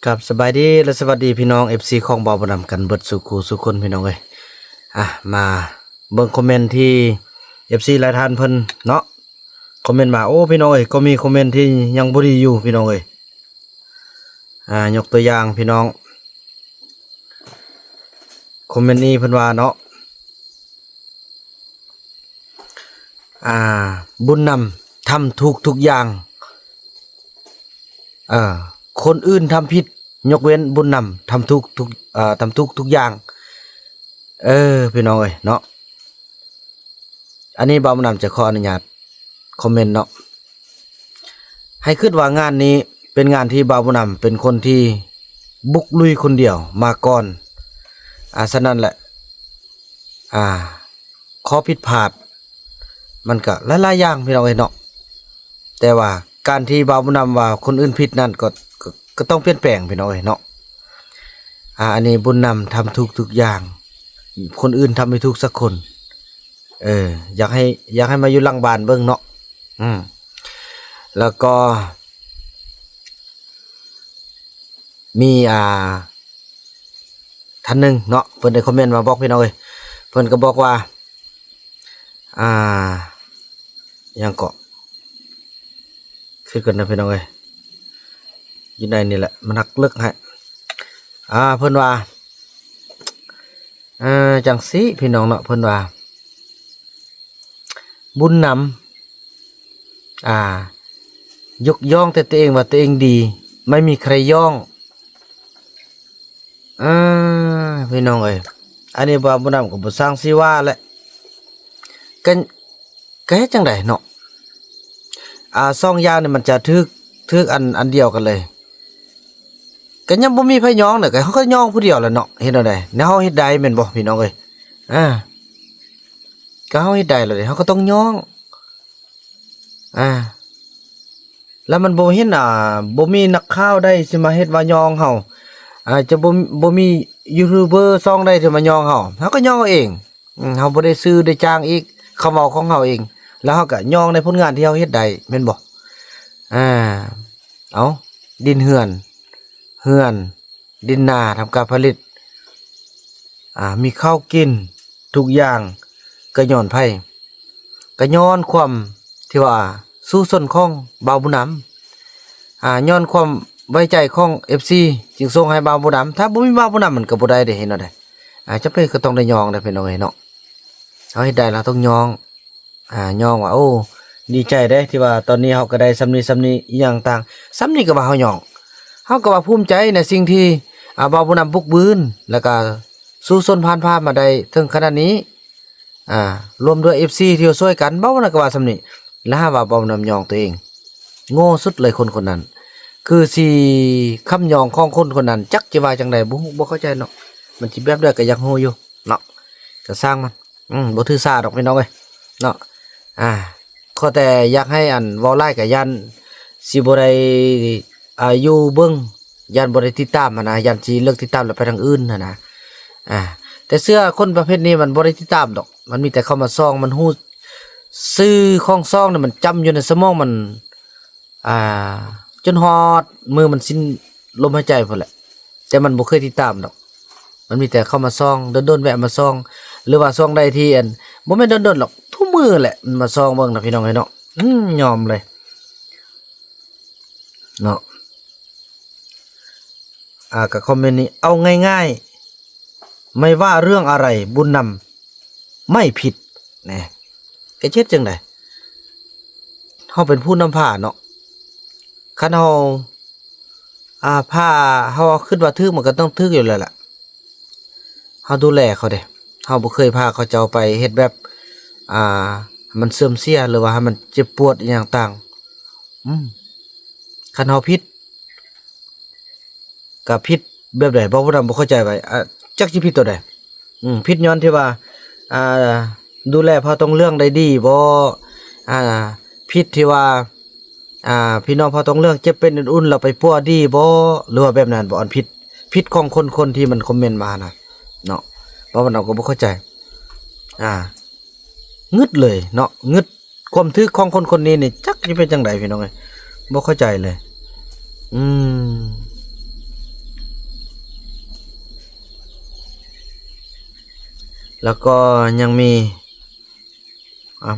ครับสบายดีและสวัสดีพี่น้อง FC ของบอบ่นำกันเบิดสุขูสุคนพี่น้องเอ้ยมาเบิ่งคอมเมนต์ที่ FC หลายท่านเพิ่นเนาะคอมเมนต์มาโอ้พี่น้องเอ้ยก็มีคอมเมนต์ที่ยังบ่ดีอยู่พี่น้องเอ้ยยกตัวอย่างพี่น้องคอมเมนต์นี้เพิ่นว่าเนาะบุญนำทำถูกทุกอย่างคนอื่นทำผิดยกเว้นบุญนำทำทุกอย่างพี่น้องเอ้ยเนาะอันนี้บ่าวบุญนำจะขออนุญาตคอมเมนต์เนาะให้คิดว่างานนี้เป็นงานที่บ่าวบุญนำเป็นคนที่บุกลุยคนเดียวมาก่อนฉะนั้นแหละข้อผิดพลาดมันก็หลายๆอย่างพี่น้องเอ้ยเนาะแต่ว่าการที่บ่าวบุญนำว่าคนอื่นผิดนั่นก็ต้องเปลี่ยนแปลงพี่น้องเอ้ยเนาะอันนี้บุญนำทำทุกอย่างคนอื่นทำไม่ถูกสักคนอยากให้มาอยู่หลังบ้านเบิ่งเนาะแล้วก็มีท่านหนึ่งเนาะเพิ่นได้คอมเมนต์มาบอกพี่น้องเอ้ยเพิ่นก็บอกว่ายังเกาะคือกันนะพี่น้องเอ้ยอยู่ในนี่แหละมันหักเลิกให้เพิ่นว่าจังสิพี่น้องเนาะเพิ่นว่าบุญนำยกย่องแต่ตัวเองว่าตัวเองดีไม่มีใครย่องพี่น้องเอ้ยอันนี้บ่าวบุญนำก็บ่สร้างสิว่าแหละก็เฮ็ดจังได๋เนาะสองอย่างนี่มันจะทึกอันเดียวกันเลยก็ยังบ่มีไผย่องน่ะก็เฮาก็ย่องผู้เดียวแหละเนาะเฮ็ดเอาได้แนวเฮาเฮ็ดได้แม่นบ่พี่น้องเอ้ยก็เฮาเฮ็ดได้แล้วเด้เฮาก็ต้องย่องแล้วมันบ่เห็นบ่มีนักข่าวได้สิมาเฮ็ดว่าย่องเฮาจะบ่มียูทูบเบอร์ซ่องได้ที่มาย่องเฮาก็ย่องเอาเองเฮาบ่ได้ซื้อได้จ้างอีกเขาเว้าของเฮาเองแล้วเฮาก็ย่องในผลงานที่เฮาเฮ็ดได้แม่นบ่เอาดินเฮือนดินนาทำการผลิตมีข้าวกินทุกอย่างก็ย้อนไผก็ย้อนความที่ว่าสู้สนของบ่าวบุญนำย้อนความไว้ใจของ FC จึงส่งให้บ่าวบุญนำถ้าบ่มีบ่าวบุญนำมันก็บ่ได้เด้เห็นเนาะได้จะเป็นก็ต้องได้ยองได้พี่น้องเอ้ยเนาะเฮาเฮ็ดได้แล้วต้องยองยองว่าโอ้ดีใจเด้ที่ว่าตอนนี้เฮาก็ได้สำนี้อีหยังต่างสำนี้ก็ว่าเฮายองเฮาก็ว่าภูมิใจในสิ่งที่บ่าวบุญนำบุกบืนแล้วก็สู้ซนผ่านภาพมาได้ถึงขนาดนี้รวมด้วย FC ที่ช่วยกันบ่าวบุญนำก็ว่าสำนี้แล้วว่าบ่าวบุญนำยองตัวเองโง่สุดเลยคนนั้นคือสิคำยองของคนนั้นจักจะว่าจังได๋บ่เข้าใจเนาะมันสิแบบใดก็อยากฮู้อยู่เนาะก็สร้างมันบ่ถือสาดอกพี่น้องเอ้ยเนาะขอแต่อยากให้เว้าหลายก็ยันสิบ่ได้อยู่เบิ่งยันบ่ได้ติดตามนะยันสิเลิกติดตามแล้วไปทางอื่นนะแต่เสื้อคนประเภทนี้มันบ่ได้ติดตามดอกมันมีแต่เข้ามาซ่องมันฮู้ชื่อของซ่องนี่มันจำอยู่ในสมองมันจนฮอดมือมันสิ้นลมหายใจพุ่นแหละแต่มันบ่เคยติดตามดอกมันมีแต่เข้ามาซ่องโดนๆแวะมาซ่องหรือว่าซ่องได้ที่บ่แม่นโดนๆหรอกทุกมื้อแหละมันมาซ่องเบิ่งนะพี่น้องเอ้ยเนาะยอมเลยเนาะก็คอมเมนต์นี้เอาง่ายๆไม่ว่าเรื่องอะไรบุญนำไม่ผิดนะก็เช็ดจังได๋เฮาเป็นผู้นำพาเนาะคันเฮาพาเฮาคิดว่าทึกมันก็ต้องทึกอยู่แล้วล่ะเฮาดูแลเขาเด้เฮาบ่เคยพาเขาเจ้าไปเฮ็ดแบบมันเสื่อมเสียหรือว่าให้มันเจ็บปวดอีหยังต่างคันเฮาผิดก็ผิดแบบใดบ่นำบ่เข้าใจไว้จักสิผิดตัวใดผิดย้อนที่ว่าดูแลพอต้องเรื่องได้ดีบ่ผิดที่ว่าพี่น้องพอต้องเรื่องเจ็บเป็นอุ่นๆเราไปปัวดีบ่หรือว่าแบบนั้นบ่อันผิดของคนที่มันคอมเมนต์มานะเนาะเพราะว่าเราก็บ่เข้าใจงึดเลยเนาะงึดความทึกของคนนี้นี่จักสิเป็นจังได๋พี่น้องเอ้ยบ่เข้าใจเลย แล้วก็ยังมี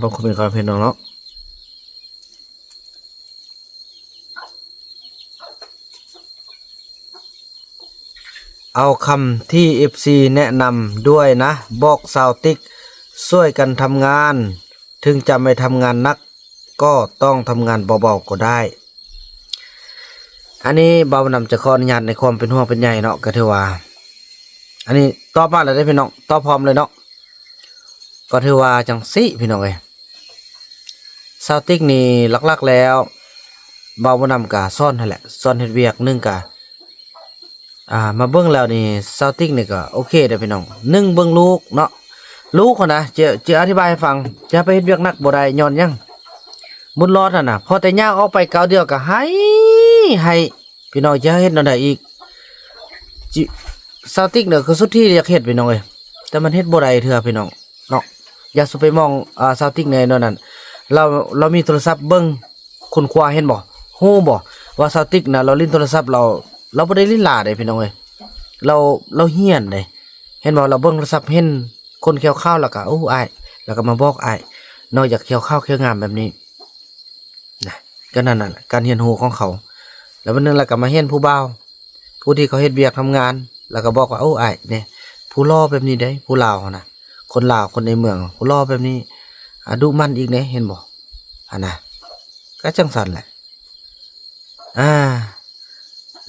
บางคนเป็นความเพียรน้องเนาะเอาคำที่ FC แนะนำด้วยนะบอกสาวติ๊กช่วยกันทำงานถึงจะไม่ทำงานนักก็ต้องทำงานเบาๆก็ได้อันนี้เบานำจะขออนุญาตในความเป็นห่วงเป็นใยเนาะก็ถือว่าอันนี้ตอบมาแล้วได้พี่น้องตอบพร้อมเลยเนาะก็ถือว่าจังสิพี่น้องเอ้ยสาวติ๊กนี่หลักๆแล้วเบานำกะซ่อนนั่นแหละซ่อนเฮ็ดเวียกนึงกะมาเบิ่งแล้วนี่ซาวติกนี่ก็โอเคเด้อพี่น้องเบิ่งลูกเนาะลูกคนนะจะอธิบายให้ฟังจะไปเฮ็ดเวียกหนักบ่ได้ย้อนหยังบุญรอดน่ะพอแต่ย่างออกไปก้าวเดียวก็ให้พี่น้องจะเฮ็ดแนวใดอีกจิซาวติกเนี่ยคือสุดที่อยากเฮ็ดพี่น้องเอ้ยแต่มันเฮ็ดบ่ได้เทื่อพี่น้องเนาะอย่าสุไปมองซาวติกในนั้นเรามีโทรศัพท์เบิ่งคนคว้าเห็นบ่ฮู้บ่ว่าซาวติกน่ะเราเล่นโทรศัพท์เราบ่ได้ลิ้นลาเด้พี่น้องเอ้ยเราเฮียนเด้เห็นบ่เราเบิ่งโทรศัพท์เห็นคนเขียวข้าวแล้วก็โอ้อ้ายแล้วก็มาบอกอ้ายนอกจากเขียวข้าวเขียวงามแบบนี้นะก็นั่นน่ะการเรียนรู้ของเขาแล้ววันนึงแล้วก็มาเห็นผู้บ่าวผู้ที่เขาเฮ็ดเวียกทำงานแล้วก็บอกว่าโอ้อ้ายเนี่ยผู้รอแบบนี้เด้ผู้ลาวนะคนลาวคนในเมืองผู้รอแบบนี้ดุมันอีกเด้เห็นบ่น่ะก็จังซั่นแหละ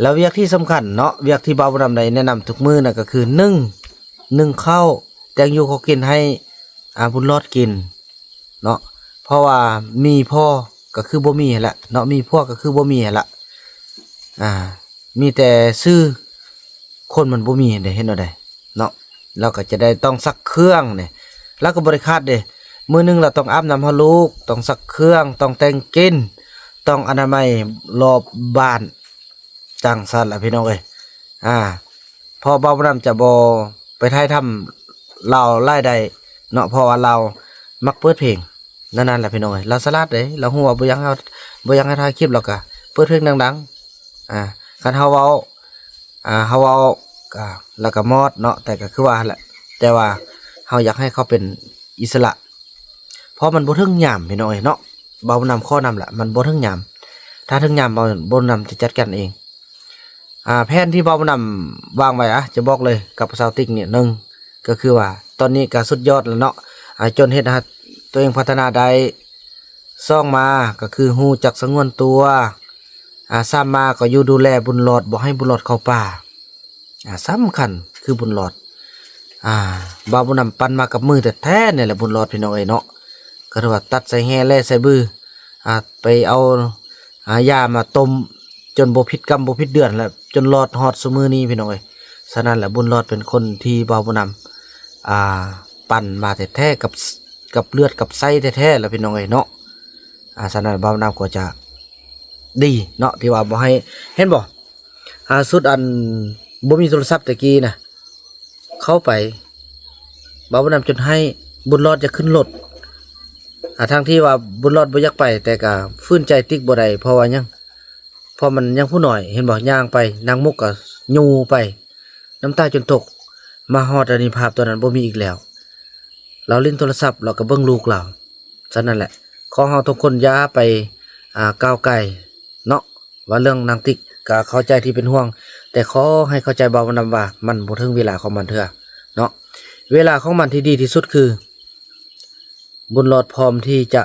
แล้วเวียกที่สำคัญเนาะเวียกที่บ่าวดำใดแนะนำทุกมื้อน่ะก็คือนึ่งข้าวแตงอยู่เขากินให้บุญรอดกินเนาะเพราะว่ามีพ่อก็คือบ่มีหั่นแหละเนาะมีพวกก็คือบ่มีหั่นละมีแต่ซื้อคนมันบ่มีเด้เห็นบ่ได้เนาะเราก็จะได้ต้องซักเครื่องเนี่ยแล้วก็บ่ได้ขาดเด้มื้อนึงเราต้องอาบน้ำให้ลูกต้องซักเครื่องต้องแต่งกินต้องอนามัยรอบบ้านจังซั่นล่ะพี่น้องเอ้ยพอเบาน้ำจะบ่ไปถ่ายทำเรารายได้เนาะเพราะว่าเรามักเปิดเพลงนั่นแหละพี่น้องเอ้ยเราสลัดเด้เราฮู้ว่าบ่อยังให้ถ่ายคลิปแล้วก็เปิดเพลงดังๆคันเฮาเว้าก็แล้วก็มอดเนาะแต่ก็คือว่าแหละแต่ว่าเฮาอยากให้เขาเป็นอิสระเพราะมันบ่ถึงยามพี่น้องเอ้ยเนาะเบานำข้อนำล่ะมันบ่ถึงยามถ้าถึงยามบ่นำจะจัดการเองแผนที่เบานำวางไว้จะบอกเลยกับซาวติกเนี่ยหนึ่งก็คือว่าตอนนี้ก็สุดยอดแล้วเนาะจนเฮ็ดให้ตัวเองพัฒนาได้ซ่องมาก็คือฮู้จักสงวนตัวซ้ำมาก็อยู่ดูแลบุญหลอดบ่ให้บุญหลอดเข้าป่าสำคัญคือบุญหลอดบ่าวบุญนำปันมากับมือแต่แท้เนี่ยแหละบุญหลอดพี่น้องเอ้ยเนาะก็ถือว่าตัดใส่แห่แล่ใส่บือไปเอายามาต้มจนบ่ผิดกรรมบ่ผิดเดือนแล้วจนหลอดฮอดซุมื้อนี้พี่น้องเอ้ยฉะนั้นแหละบุญหลอดเป็นคนที่บ่าวบุญนำปั่นมาแท้ๆกับเลือดกับไส้แท้ๆแล้วพี่น้องเอ้ยเนาะฉะนั้นบ่าวบุญนำก็จะดีเนาะที่ว่าบ่ให้เห็นบ่สุดอันบ่มีโทรศัพท์ตะกี้น่ะเข้าไปบ่าวบุญนำจนให้บุญรอดจะขึ้นรถทางที่ว่าบุญรอดบ่อยากไปแต่ก็ฟื้นใจติ๊กบ่ได้เพราะว่ายังพอมันยังผู้น้อยเห็นบ่ย่างไปนางมุกก็ยูไปน้ำตาจนตกมาฮอดอันนี้ภาพตัวนั้นบ่มีอีกแล้วเราเล่นโทรศัพท์เราก็เบิ่งลูกเราฉะนั้นแหละขอเฮาทุกคนอย่าไปก้าวไกลเนาะว่าเรื่องนางติ๊กก็เข้าใจที่เป็นห่วงแต่ขอให้เข้าใจเบามันนำว่ามันบ่ถึงเวลาของมันเถอะเนาะเวลาของมันที่ดีที่สุดคือบุญรอดพร้อมที่จะ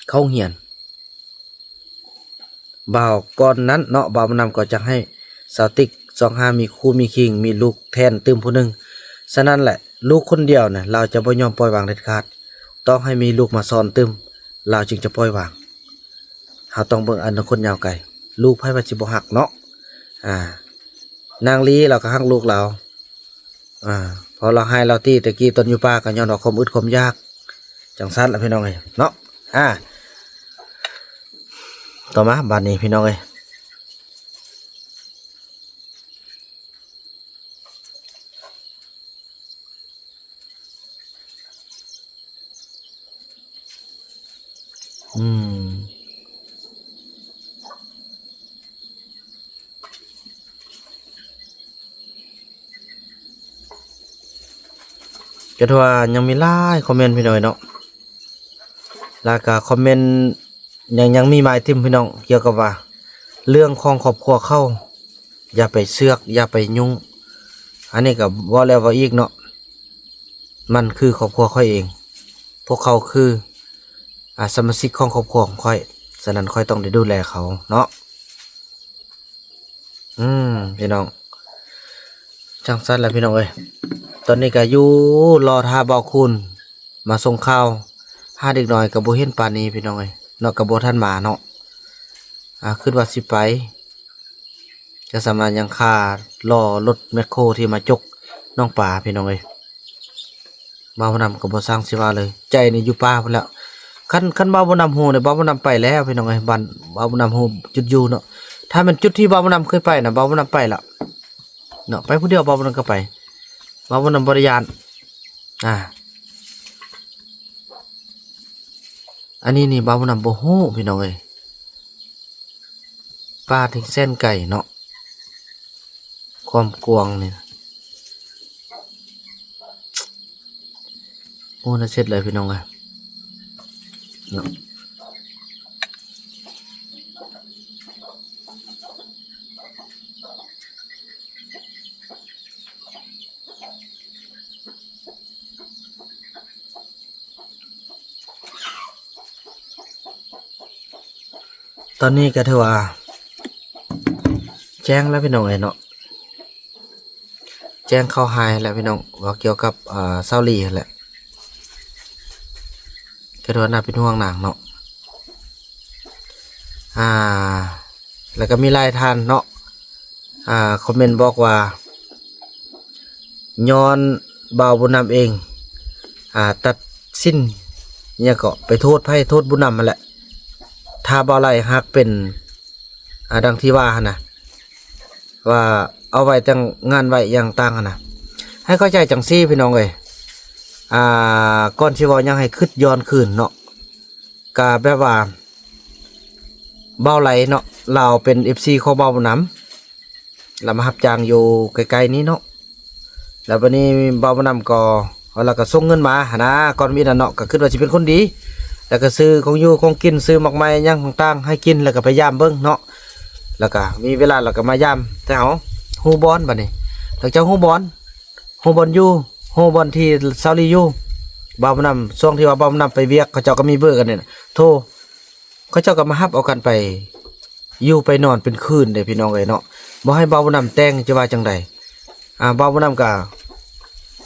เข้าเหียนบ่าวก่อนนั้นเนาะบ่าวมันนำก็จะให้สาวติ๊ก25มีคู่มีคิงมีลูกแทนตึมผู้หนึงฉะนั้นแหละลูกคนเดียวน่ะเราจะบ่ยอมปล่อยวางเด็ดขาดต้องให้มีลูกมาซ้อนตึมเราจึงจะปล่อยวางเฮาต้องเบิ่งอนาคตยาวไกลลูกไผว่าสิบ่ฮักเนาะนางลีเราก็ฮักลูกเราพอเราให้เราตีตะกี้ตอนอยู่ป่าก็ย้อนว่าความอึดความยากจังซั่นล่ะพี่น้องเอ้ยเนาะต่อมาบัดนี้พี่น้องเอ้ย ก็ถือว่ายังมีหลายคอมเมนต์พี่น้องเนาะแล้วก็คอมเมนต์ยังมีหมายถึงพี่น้องเกี่ยวกับว่าเรื่องของครอบครัวเขาอย่าไปเสือกอย่าไปยุ่งอันนี้ก็เว้าแล้วเว้าอีกเนาะมันคือครอบครัวค่อยเองพวกเขาคือสมาชิกของครอบครัวของค่อยฉะนั้นค่อยต้องได้ดูแลเขาเนาะพี่น้องจังซั่นแหละพี่น้องเอ้ยตอนนี้ก็อยู่รอท่าเบาคุณมาส่งข้าวหาเด็กน้อยก็บ่เห็นปานนี้พี่น้องเอ้ยเนาะก็บ่ทันมาเนาะคิดว่าสิไปจะสามารถยังค่ารอรถแมคโครที่มาจกน้องป่าพี่น้องเอ้ยบ่าวนำก็บ่สร้างสิว่าเลยใจนี่อยู่ป่าพุ่นแล้วคันบ่าวนำฮู้เนี่ยบ่าวนำไปแล้วพี่น้องเอ้ยบ้านบ่าวนำฮู้จุดอยู่เนาะถ้ามันจุดที่บ่าวนำเคยไปน่ะบ่าวนำไปแล้วเนาะไปผู้เดียวบ่าวนำก็ไปบ่าวนำบ่ได้ยานอันนี้นี่บ่าวนำบ่ฮู้พี่น้องเอ้ยป่าที่เส้นไก่เนาะความกวางนี่โอ้น่าเช็ดเลยพี่น้องเอ้ยเนาะตอนนี้ก็ถือว่าแจ้งแล้วพี่น้องเนาะแจ้งเข้าหายแล้วพี่น้องว่าเกี่ยวกับเซาลีแหละก็ถือว่าน่าเป็นห่วงหนังเนาะแล้วก็มีหลายท่านเนาะคอมเมนต์บอกว่าย้อนบ่าวบุญนำเองตัดสิ้นเนี่ยก็ไปโทษไพ่โทษบุญนำมาแหละถ้าบ่าวไรฮักเป็นดังที่ว่านะว่าเอาไว้จังงานไว้อย่างต่างนะให้เข้าใจจังซี่พี่น้องเลยก่อนที่ว่ายังให้คิดย้อนคืนเนาะก็แบบว่าเบาไหลเนาะเราเป็น FC ของเบาน้ำเรามาหับจางอยู่ไกลๆนี้เนาะแล้ววันนี้เบาน้ำก็เราก็ส่งเงินมาหนะก่อนมีนั่นเนาะก็คิดว่าจะเป็นคนดีแล้วก็ซื้อของอยู่ของกินซื้อหมักไม้ย่างต่างๆให้กินแล้วก็ไปย่ามเบิ้งเนาะแล้วก็มีเวลาเราก็มาย่ามแต่เอาฮูบอลบัดนี้หลังจากฮูบอลอยู่ฮูบอลที่ซาลีอยู่บ่าวนำช่วงที่ว่าบ่าวนำไปเวียกเขาเจ้าก็มีเบอร์กันเนี่ยโทรเขาเจ้าก็มาฮับเอากันไปอยู่ไปนอนเป็นคืนเด้พี่น้องเอ้ยเนาะบ่ให้บ่าวนำแต่งจะว่าจังใดบ่าวนำก็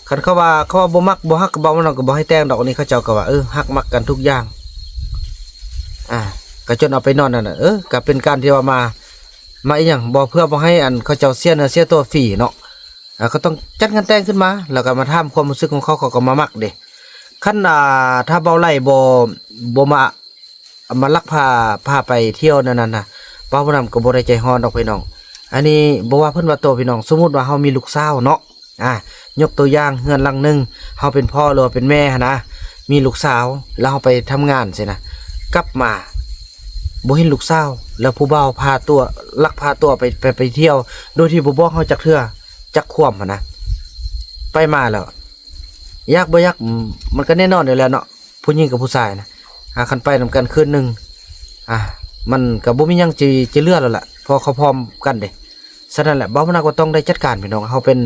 คันเขาว่าบ่มักบ่ฮักบ่าวนำก็บ่ให้แต่งดอกนี้เขาเจ้าก็ว่าฮักมักกันทุกอย่างก็จนเอาไปนอนนั่นน่ะก็เป็นการที่ว่ามาอีหยังบ่เพื่อบ่ให้อันเขาเจ้าเสียเนื้อเสียตัวฟรีเนาะเขาต้องจัดงานแต่งขึ้นมาแล้วก็มาถามความรู้สึกของเขาก็มามักเด้คันถ้าเบาไหลบ่มาลักพาไปเที่ยวนั่นน่ะเป้าบ่นำก็บ่ได้ใจฮ้อนดอกพี่น้องอันนี้บ่ว่าเพิ่นว่าโตพี่น้องสมมุติว่าเฮามีลูกสาวเนาะยกตัวอย่างเฮือนหลังนึงเฮาเป็นพ่อหรือว่าเป็นแม่หั่นนะมีลูกสาวแล้วเฮาไปทำงานซินะกลับมาบ่เห็นลูกสาวแล้วผู้บ่าวพาตัวลักพาตัวไปเที่ยวโดยที่บ่บอกเฮาจักเทื่อจักความหั่นนะไปมาแล้วยากบ่ยากมันก็แน่นอนอยู่แล้วเนาะผู้หญิงกับผู้ชายนะคันไปนำกันคืนนึงมันก็บ่มีหยังจิเหลือแล้วล่ะพอเขาพร้อมกันเด้ฉะนั้นแหละบ่าวนาก็ต้องได้จัดการพี่น้องเฮาเป็น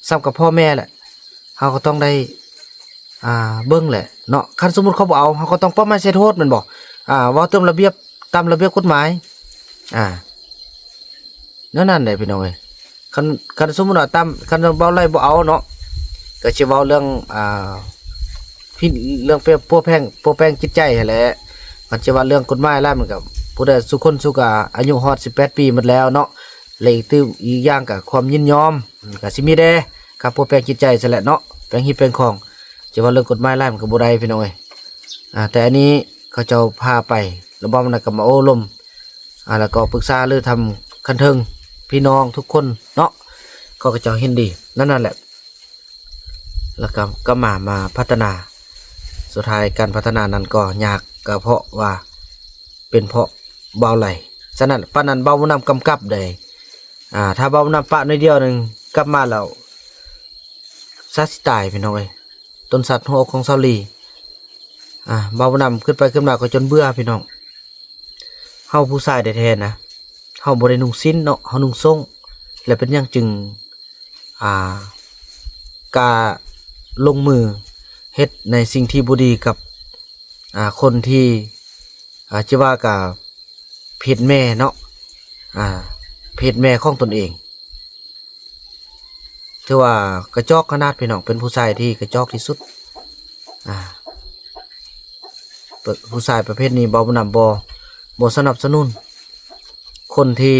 ซ้ำกับพ่อแม่แหละเฮาก็ต้องได้เบิ่งแหละเนาะคันสมมุติเขาบ่เอาเฮาก็ต้องป้องกันใช้โทษแม่นบ่เว้าตามระเบียบกฎหมายนั่นแหละพี่น้องเอ้ยคันสมมุติว่าคันเว้าไรบ่เอาเนาะก็สิเว้าเรื่องเรื่องพวกแพงจิตใจหั่นแหละมันสิว่าเรื่องกฎหมายแล้วมันก็ผู้ใดสุคนสุกอายุฮอด18ปีหมดแล้วเนาะเลยอีกอย่างก็ความยินยอมก็สิมีแด่กับพวกแพงจิตใจซั่นแหละเนาะแพงฮิตแพงของสิว่าเรื่องกฎหมายแล้วมันก็บ่ได้พี่น้องเอ้ยแต่อันนี้เขาเจ้าพาไปแล้วบ่มันก็มาโอ้ลมแล้วก็ปรึกษาหรือทำคันเทิงพี่น้องทุกคนเนาะก็เจ้าเห็นดีนั่นแหละแล้วก็มาพัฒนาสุดท้ายการพัฒนานั้นก็ยากก็เพราะว่าเป็นเพราะเบาไหลฉะนั้นปานนั้นเบานำกำกับได้ถ้าเบานำปะน้อยเดียวนึงกลับมาแล้วส สัตว์สิตายพี่น้องเอ้ยต้นสัตว์หัวอกของเซาหลีบ่าวนำขึ้นไปขึ้นมาก็จนเบื่อพี่น้องเฮาผู้ชายแท้ๆนะเฮาบ่ได้นุ่งสิ้นเนาะเฮานุ่งทรงและเป็นหยังจึงกาลงมือเฮ็ดในสิ่งที่บ่ดีกับคนที่จะว่ากับเพศแม่เนาะเพศแม่ของตนเองถือว่ากระจอกขนาดพี่น้องเป็นผู้ชายที่กระจอกที่สุดผู้ชายประเภทนี้บ่นำบ่สนับสนุนคนที่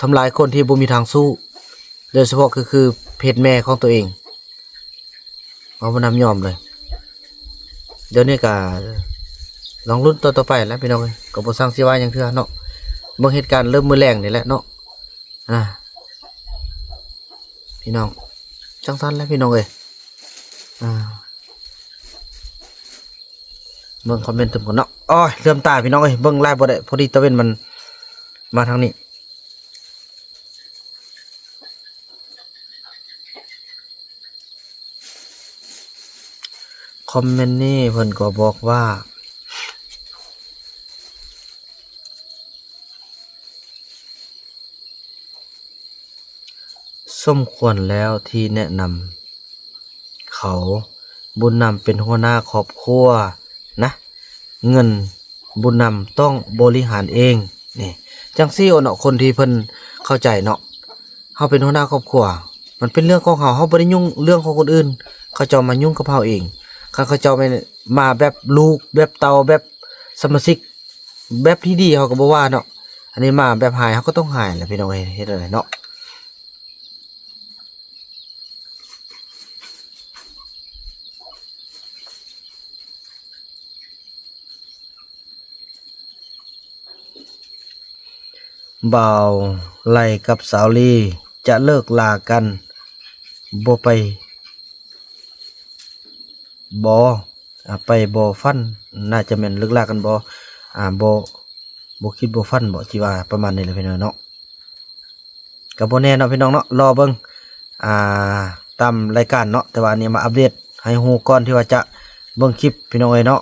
ทำลายคนที่บ่มีทางสู้โดยเฉพาะคือเพศแม่ของตัวเองบ่นำยอมเลยเดี๋ยวนี้ก็ลองลุ้นต่อไปแล้วพี่น้องก็บ่สร้างสิว่าหยังเทื่อเนาะเบิ่งเหตุการณ์เริ่มมื้อแรงนี่แหละเนาะพี่น้องจังซั่นแล้วพี่น้องเอ้ยเบิ่งคอมเมนต์ตึมก่อนเนาะอ้อยเริ่มตายพี่น้องเอ้ยเบิ่งไลฟ์บ่ได้พอดีตะเว้นมันมาทางนี้คอมเมนต์นี่เพิ่นก็บอกว่าสมควรแล้วที่แนะนำเขาบุญนำเป็นหัวหน้าครอบครัวนะเงินบุญนำต้องบริหารเองนี่จังซี่เนาะคนที่เพิ่นเข้าใจเนาะเฮาเป็นหัวหน้าครอบครัวมันเป็นเรื่องของเฮาบ่ได้ยุ่งเรื่องของคนอื่นเขาเจ้ามายุ่งกับเฮาเองเขาเจ้ามาแบบลูกแบบเตาแบบสมาชิกแบบที่ดีเฮาก็บ่ว่าเนาะอันนี้มาแบบหายเฮาก็ต้องหายแหละพี่น้องเฮ็ดอะไรเนาะบ่าวไล่กับสาวลีจะเลิกลากันบ่ไปบ่ฟันน่าจะแม่นเลิกลากันบ่คิดบ่ฟันบ่สิว่าประมาณนี้แหละพี่น้องเนาะก็บ่แน่เนาะพี่น้องเนาะรอเบิ่งตามรายการเนาะแต่ว่าอันนี้มาอัปเดตให้ฮู้ก่อนที่ว่าจะเบิ่งคลิปพี่น้องเอ้ยเนาะ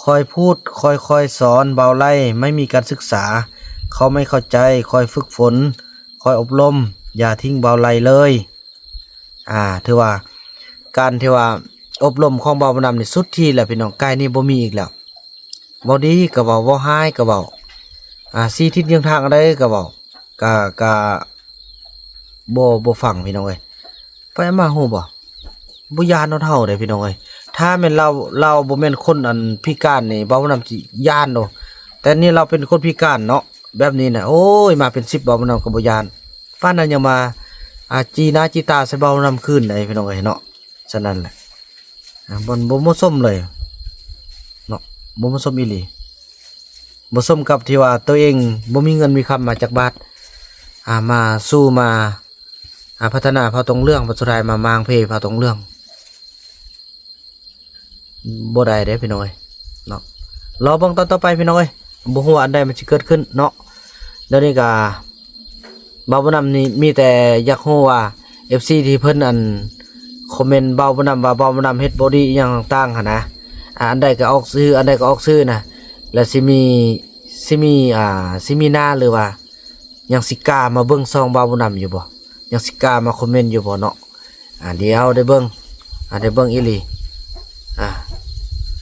คอยพูดคอยสอนเบาไล่ไม่มีการศึกษาเขาไม่เข้าใจคอยฝึกฝนคอยอบรมอย่าทิ้งเบาไล่เลยถือว่าการที่ว่าอบรมของเบาบ่นำนี่สุดที่แล้วพี่น้องใกล้นี่บ่มีอีกแล้วเว้าดีก็เว้าร้ายก็เว้าสี่ทิศเยื้องทางอะไรก็เว้ากะบ่ฟังพี่น้องเอ้ยไปมาฮู้บ่ย้านเฮาเด้พี่น้องเอ้ยถ้าแม่นเราบ่แม่นคนอันพิการนี่เบาบ่นำสิย้านโดแต่นี่เราเป็นคนพิการเนาะแบบนี้น่ะโอ้ยมาเป็น10เบาบ่นำก็บ่ย้านปานนั้นยังมาจีตาใส่เบาบ่นำคืนได้พี่น้องเอ้ยเนาะฉะนั้นแหละบ่เหมาะสมเลยเนาะบ่เหมาะสมอีหลีบ่สมกับที่ว่าตัวเองบ่มีเงินมีคำมาจากบาทมาสู้มาพัฒนาพาตรงเรื่องปัจจุบันมามางเพพาตรงเรื่องบ่ได้เด้พี่น้อยเนาะรอเบิ่งตอนต่อไปพี่น้อยบ่ฮู้ว่าอันใดมันสิเกิดขึ้นเนาะเดี๋ยวนี้ก็บ่าวบ่นำนี่มีแต่อยากฮู้ว่า FC ที่เพิ่นคอมเมนต์บ่าวบ่นำว่าบ่าวบ่นำเฮ็ดบ่ดีอีหยังต่างๆหั่นนะอันใดก็ออกชื่ออันใดก็ออกชื่อนะแล้วสิมีหน้าหรือว่ายังสิกล้ามาเบิ่งซองบ่าวบ่นำอยู่บ่ยังสิกล้ามาคอมเมนต์อยู่บ่เนาะเดี๋ยวได้เบิ่งอีหลี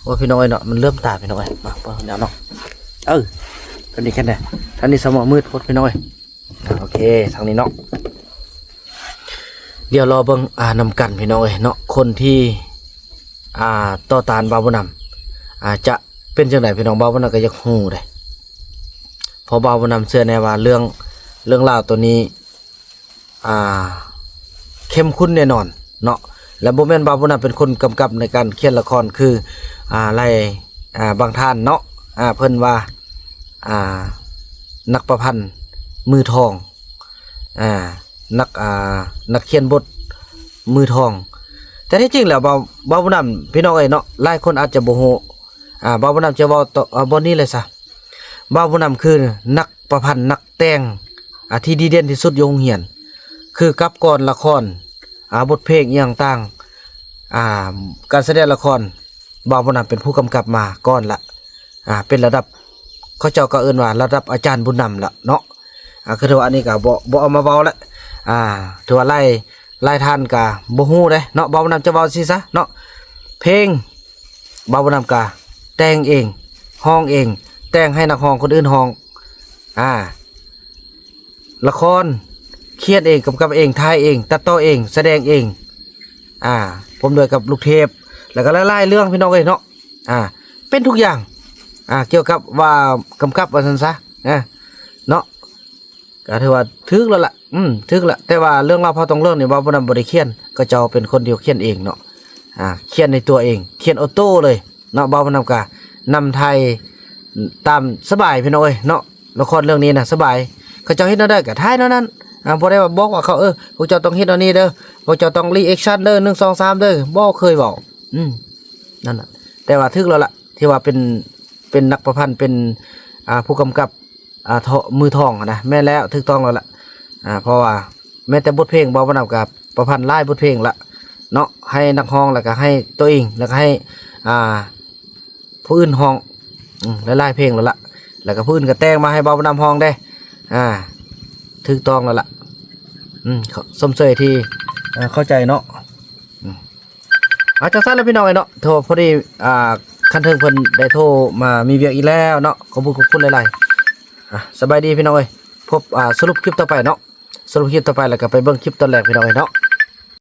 ว่าพี่น้อยเนาะมันเริ่มตาพี่น้อยมาเดี๋ยวเนาะตอนนี้แค่ไหนทางนี้สมองมืดพดพี่น้อยโอเคทางนี้เนาะเดี๋ยวรอเบิ่งนำกันพี่น้อยเนาะคนที่ต่อต้านบ่าวบ่นำจะเป็นจังไดพี่น้องบ่าวบ่นำก็อยากฮู้ได้เพราะบ่าวบ่นำเชื่อแน่ว่าเรื่องราวตัวนี้เข้มข้นแน่นอนเนาะและบ่แม่นบ่าวบ่นำเป็นคนกำกับในการเขียนละครคือไล่บางท่านเนาะเพิ่นว่านักประพันธ์มือทองนักเขียนบทมือทองแต่ที่จริงแล้วบ่าวบ่นำพี่น้องเอ้ยเนาะหลายคนอาจจะบ่ฮู้บ่าวบ่นำจะเว้าบ่นี้เลยซะบ่าวบ่นำคือนักประพันธ์นักแต่ง ที่ดีเด่นที่สุดอยู่โรงเรียนคือกับก่อนละครบทเพลงอหย่างต่างการแสดงละครบ่าวบุญนำเป็นผู้กำกับมาก่อนละเป็นระดับเขาเจ้าก็เอิ้นว่าระดับอาจารย์บุญนำละเนาะคือถือว่าอันนี้ก็บ่เอามาเว้าละถือว่าไล่ท่านก็บ่ฮู้เด้เนาะบ่าวบุญนำจะเว้าสิซะเนาะเพลงบ่าวบุญนำก็แต่งเองห้องเองแต่งให้นักร้องคนอื่นห้องละครเขียนเองกำกับเองถ่ายเองตัดต่อเองแสดงเองผมด้วยกับลูกเทพแล้วก็หลายๆเรื่องพี่น้องเอ้ยเนาะเป็นทุกอย่างเกี่ยวกับว่ากำกับว่าซั่นซะเนาะก็ถือว่าถึกแล้วล่ะถึกแล้วแต่ว่าเรื่องราวพอต้องเรื่องนี่บ่บ่นำบ่ได้เขียนก็เจ้าเป็นคนเดียวเขียนเองเนาะเขียนในตัวเองเขียนออโต้เลยเนาะบ่บ่นำก็นำไทยตามสบายพี่น้องเอ้ยเนาะละครเรื่องนี้น่ะสบายเขาเจ้าเฮ็ดได้ก็ถ่ายเท่านั้นบ่ได้ว่าบอกว่าเขาพวกเจ้าต้องเฮ็ดอันนี้เด้อพวกเจ้าต้องรีแอคชั่นเด้อ1 2 3เด้อบ่เคยเว้านั่นน่ะแต่ว่าถึกแล้วล่ะที่ว่าเป็นนักประพันธ์เป็นผู้กำกับมือทองนะแม่นแล้วถูกต้องแล้วล่ะเพราะว่าแม้แต่บทเพลงบ่บ่นำกับประพันธ์หลายบทเพลงละเนาะให้นักร้องแล้วก็ให้ตัวเองแล้วก็ให้ผู้อื่นร้องหลายๆเพลงแล้วล่ะแล้วก็ผู้อื่นก็แต่งมาให้บ่บ่นำร้องได้ถูกต้องแล้วล่ะสมเสยที่เข้าใจเนาะจังซั่นแล้วพี่น้องเนาะโทรพอดีคันเทิงเพิ่นได้โทรมามีเวียกอีกแล้วเนาะขอบคุณหลายๆสบายดีพี่น้องเอ้ยพบสรุปคลิปต่อไปเนาะสรุปคลิปต่อไปแล้วก็ไปเบิ่งคลิปตอนแรกพี่น้องเอ้ยเนาะ